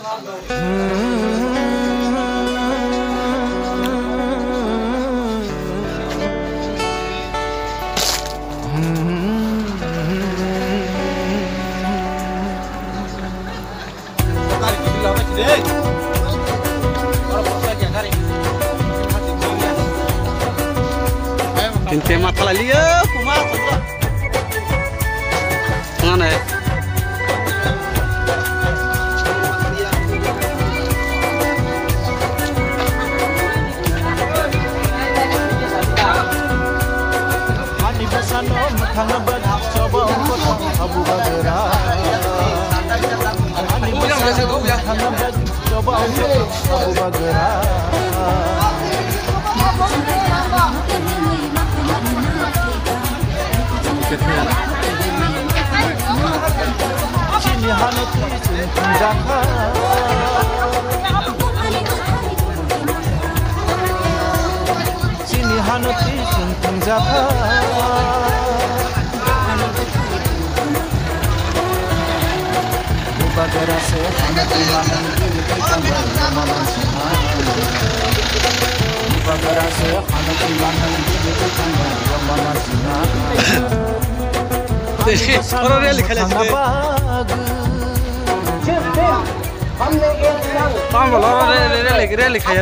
Tinte mata lagi ya, kumat. Mana? Ani bersano menghambat coba untuk Abu Bagara. Ani bersano menghambat coba untuk Abu Bagara. Sini hanati penjaka, sini hanati penjaka. Bagara se hanati hanati Bagara se hanati और लिखा है लिखा है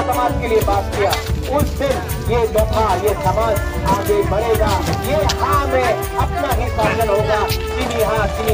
समाज के लिए बात किया उस दिन ये दफा ये समाज आगे बढ़ेगा ये हाँ में अपना ही शासन होगा चीनी हाँ चीनी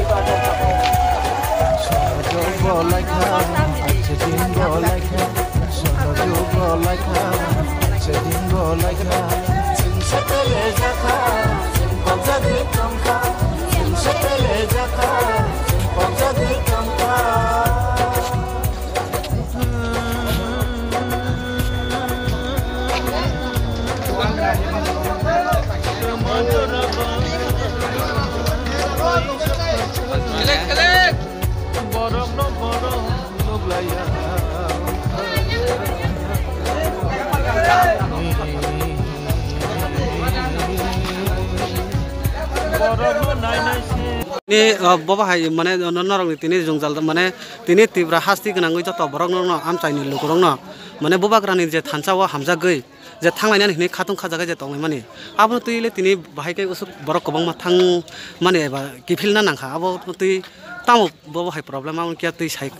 ini bawa hai mana norong ni tini jungzal mana tini tibra hasti kena ngui jatuh borong norong am cai ni lukurong no mana bawa kerana je thansa wa hamza gay je thang lainnya ni katung kajaga je tong mani abo tu ile tini bahai kai usuk borok kobang ma thang mani eba kifil na nangka abo tu tamu bawa hai problem am kia tu sai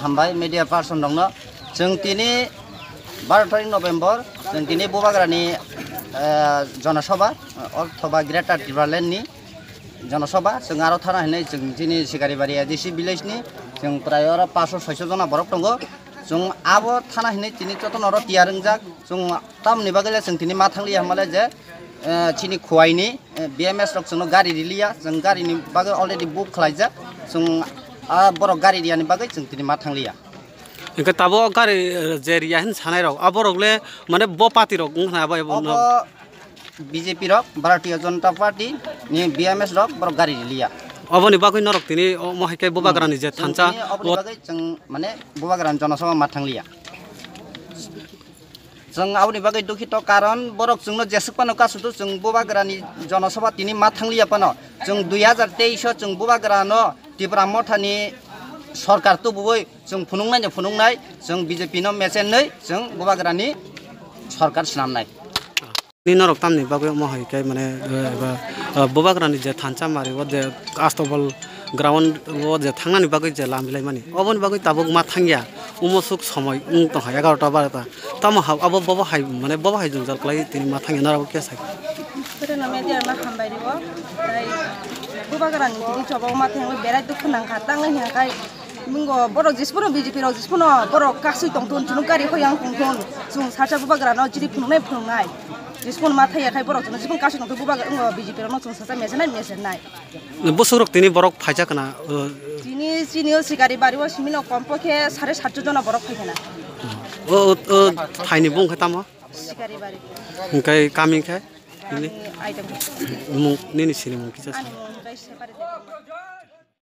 hambai media person dong no jeng tini 12 November jeng tini bawa kerana जनसभा अथवा greater tribunal नि जनसभा जों आरो थाना होननाय जों दिनै सिगारिबारि एडिसि भिलेजनि जों प्राय 500-600 जना बरक दङ जों आबो थाना होननाय दिनै जतनर तियारंजाक जों तामनि बागैले जों दिनै मा थांलिया माले जे चिनि खुवाइनि बीएमएस रक जों गारि रिलिया जों गारिनि बागै अलरेडि बुक खालायजा जों बरक गारि रियानि बागै जों दिनै मा थांलिया इनका तबो गारी जेरिया हिन सानाय रok abo rogle mane bo party rok ngna ba abo BJP rok Bharatiya Janata Party ni BMS rok borok gari liya abo ni bagui norok tini mohike bo bagrani je thancha abo bagai जों माने bo bagran जनसभा मा थांलिया जों आवनि बागै दुखित कारण बरक जोंनो जेसुकपानो कासुतो जों bo bagrani जनसभा तिनि मा थांलिया पानो जों 2023 जों bo bagrano तिब्रा मथानि सरकार तो बुबै जों फुनुंनाय जों बीजेपी नो मेसेज नै जों बोबाग्रानि सरकार सिनामनाय नि नरक तामनि बागै महै काय माने बोबाग्रानि जे थानचा मारि वो जे कास्टबल ग्राउंड वो जे थांनानि बागै जे लामिलाय माने अबनि बागै ताबुक मा थांगिया उमसुक समय तो 11टा 12टा ताम अब बबा हाय माने बबा हाय जों जलक्लाय तिनि मा थांगिया नराबो केसाय फोरना मेडिया मा हामबायरिबो ताय बोबाग्रानि तिनि जबाव मा थांगो बेराय दुखु नांखा तांनो हियाखाय Minggu borok jispun BJP rok jispun borok kasih tongton junuk gari hoyang tongton jung sarja bubagra no jadi punungai jispun mata ya kai borok jispun kasih tongton bubagra BJP rok no jung sarja mesenai bosurok tini borok phaja kana tini sigari bariwo simino kompokhe 750 jona borok phaikana thaini bung khatamo sigari bari kai kami kai item mung nini sini mung kisa separate